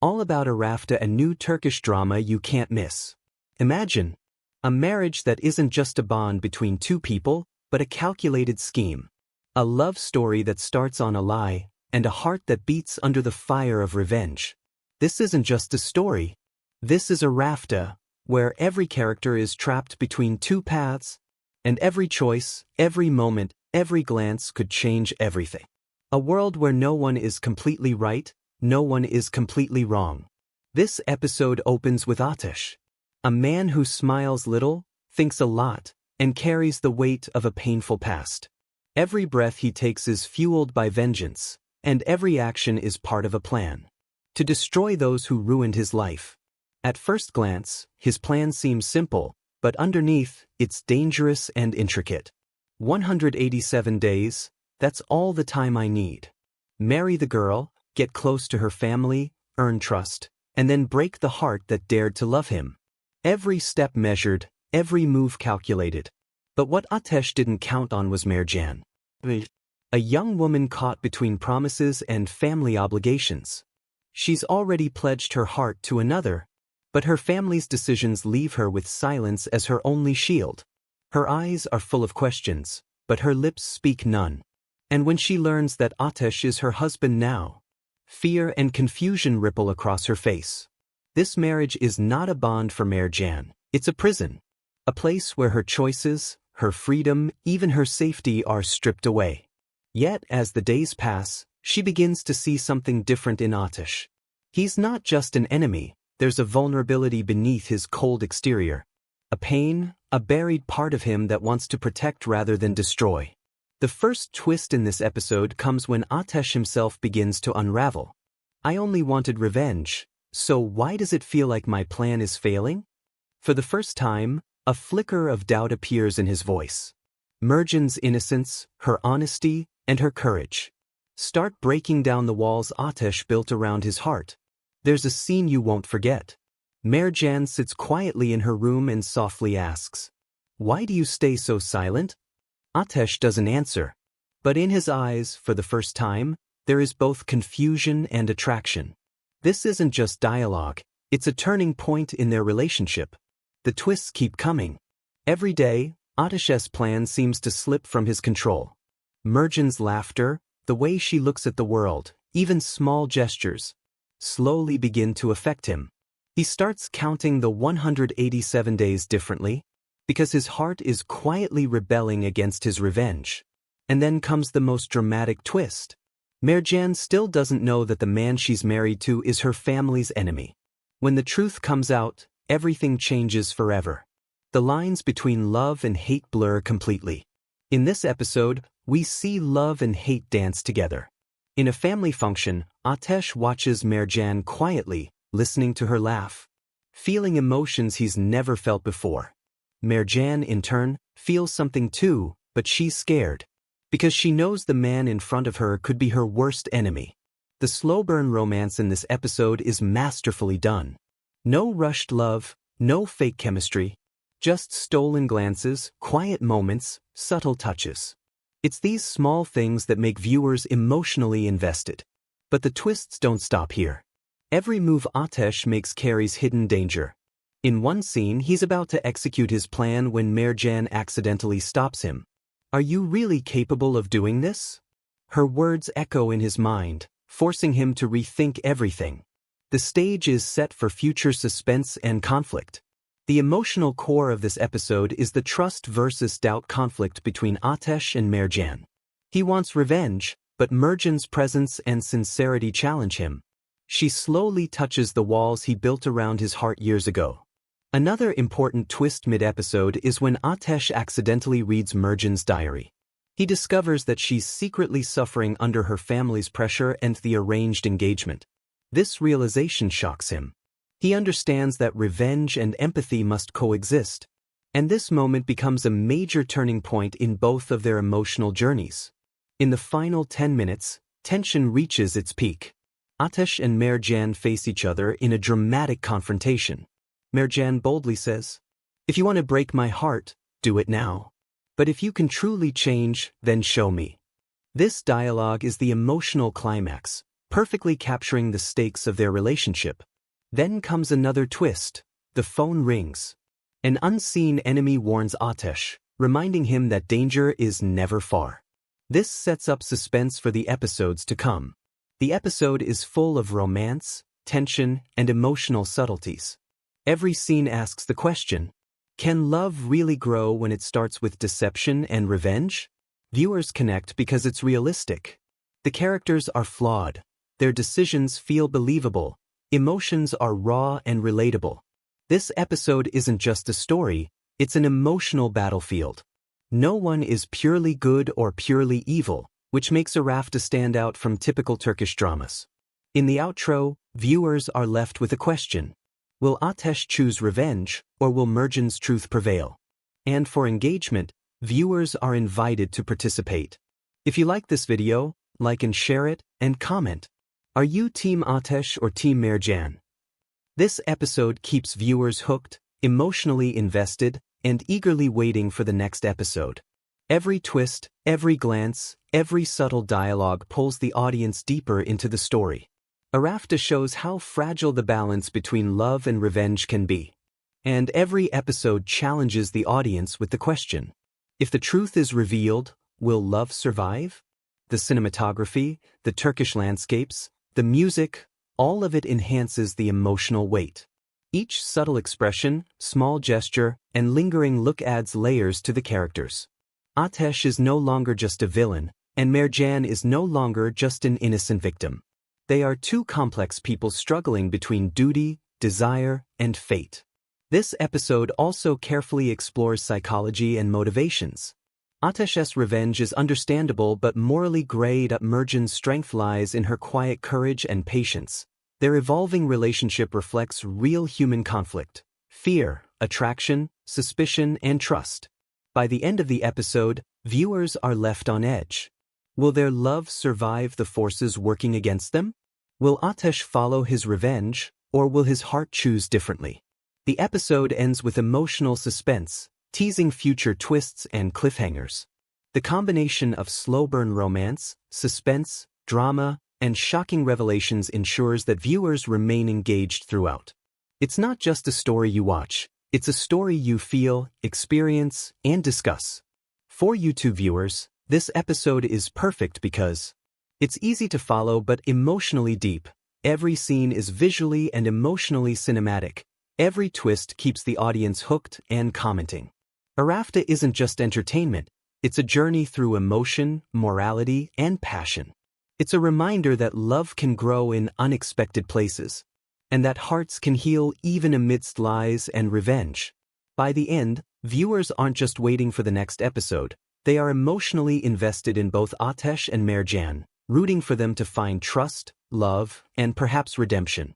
all about Arafta, a new Turkish drama you can't miss. Imagine a marriage that isn't just a bond between two people, but a calculated scheme. A love story that starts on a lie, and a heart that beats under the fire of revenge. This isn't just a story. This is Arafta, where every character is trapped between two paths, and every choice, every moment, every glance could change everything. A world where no one is completely right, no one is completely wrong. This episode opens with Ateş, a man who smiles little, thinks a lot, and carries the weight of a painful past. Every breath he takes is fueled by vengeance, and every action is part of a plan to destroy those who ruined his life. At first glance, his plan seems simple, but underneath, it's dangerous and intricate. 187 days, that's all the time I need. Marry the girl, get close to her family, earn trust, and then break the heart that dared to love him. Every step measured, every move calculated. But what Ateş didn't count on was Mercan. A young woman caught between promises and family obligations. She's already pledged her heart to another, but her family's decisions leave her with silence as her only shield. Her eyes are full of questions, but her lips speak none. And when she learns that Ateş is her husband now, fear and confusion ripple across her face. This marriage is not a bond for Mercan, it's a prison. A place where her choices, her freedom, even her safety are stripped away. Yet, as the days pass, she begins to see something different in Ateş. He's not just an enemy, there's a vulnerability beneath his cold exterior. A pain, a buried part of him that wants to protect rather than destroy. The first twist in this episode comes when Ateş himself begins to unravel. I only wanted revenge, so why does it feel like my plan is failing? For the first time, a flicker of doubt appears in his voice. Mercan's innocence, her honesty, and her courage start breaking down the walls Ateş built around his heart. There's a scene you won't forget. Mercan sits quietly in her room and softly asks, "Why do you stay so silent?" Ateş doesn't answer. But in his eyes, for the first time, there is both confusion and attraction. This isn't just dialogue, it's a turning point in their relationship. The twists keep coming. Every day, Ateş's plan seems to slip from his control. Mercan's laughter, the way she looks at the world, even small gestures, slowly begin to affect him. He starts counting the 187 days differently, because his heart is quietly rebelling against his revenge. And then comes the most dramatic twist. Mercan still doesn't know that the man she's married to is her family's enemy. When the truth comes out, everything changes forever. The lines between love and hate blur completely. In this episode, we see love and hate dance together. In a family function, Ateş watches Mercan quietly, listening to her laugh, feeling emotions he's never felt before. Mercan, in turn, feels something too, but she's scared, because she knows the man in front of her could be her worst enemy. The slow burn romance in this episode is masterfully done. No rushed love, no fake chemistry, just stolen glances, quiet moments, subtle touches. It's these small things that make viewers emotionally invested. But the twists don't stop here. Every move Ateş makes carries hidden danger. In one scene, he's about to execute his plan when Mercan accidentally stops him. "Are you really capable of doing this?" Her words echo in his mind, forcing him to rethink everything. The stage is set for future suspense and conflict. The emotional core of this episode is the trust versus doubt conflict between Ateş and Mercan. He wants revenge, but Mercan's presence and sincerity challenge him. She slowly touches the walls he built around his heart years ago. Another important twist mid-episode is when Ateş accidentally reads Mercan's diary. He discovers that she's secretly suffering under her family's pressure and the arranged engagement. This realization shocks him. He understands that revenge and empathy must coexist, and this moment becomes a major turning point in both of their emotional journeys. In the final 10 minutes, tension reaches its peak. Ateş and Mercan face each other in a dramatic confrontation. Mercan boldly says, "If you want to break my heart, do it now. But if you can truly change, then show me." This dialogue is the emotional climax, perfectly capturing the stakes of their relationship. Then comes another twist. The phone rings. An unseen enemy warns Ateş, reminding him that danger is never far. This sets up suspense for the episodes to come. The episode is full of romance, tension, and emotional subtleties. Every scene asks the question, can love really grow when it starts with deception and revenge? Viewers connect because it's realistic. The characters are flawed. Their decisions feel believable. Emotions are raw and relatable. This episode isn't just a story, it's an emotional battlefield. No one is purely good or purely evil, which makes Arafta stand out from typical Turkish dramas. In the outro, viewers are left with a question. Will Ateş choose revenge, or will Mercan's truth prevail? And for engagement, viewers are invited to participate. If you like this video, like and share it, and comment. Are you Team Ateş or Team Mercan? This episode keeps viewers hooked, emotionally invested, and eagerly waiting for the next episode. Every twist, every glance, every subtle dialogue pulls the audience deeper into the story. Arafta shows how fragile the balance between love and revenge can be. And every episode challenges the audience with the question, if the truth is revealed, will love survive? The cinematography, the Turkish landscapes, the music, all of it enhances the emotional weight. Each subtle expression, small gesture, and lingering look adds layers to the characters. Ateş is no longer just a villain, and Mercan is no longer just an innocent victim. They are two complex people struggling between duty, desire, and fate. This episode also carefully explores psychology and motivations. Ateş's revenge is understandable but morally grayed up. Mercan's strength lies in her quiet courage and patience. Their evolving relationship reflects real human conflict, fear, attraction, suspicion, and trust. By the end of the episode, viewers are left on edge. Will their love survive the forces working against them? Will Ateş follow his revenge, or will his heart choose differently? The episode ends with emotional suspense, teasing future twists and cliffhangers. The combination of slow-burn romance, suspense, drama, and shocking revelations ensures that viewers remain engaged throughout. It's not just a story you watch, it's a story you feel, experience, and discuss. For YouTube viewers, this episode is perfect because it's easy to follow but emotionally deep. Every scene is visually and emotionally cinematic. Every twist keeps the audience hooked and commenting. Arafta isn't just entertainment, it's a journey through emotion, morality, and passion. It's a reminder that love can grow in unexpected places, and that hearts can heal even amidst lies and revenge. By the end, viewers aren't just waiting for the next episode, they are emotionally invested in both Ateş and Mercan, rooting for them to find trust, love, and perhaps redemption.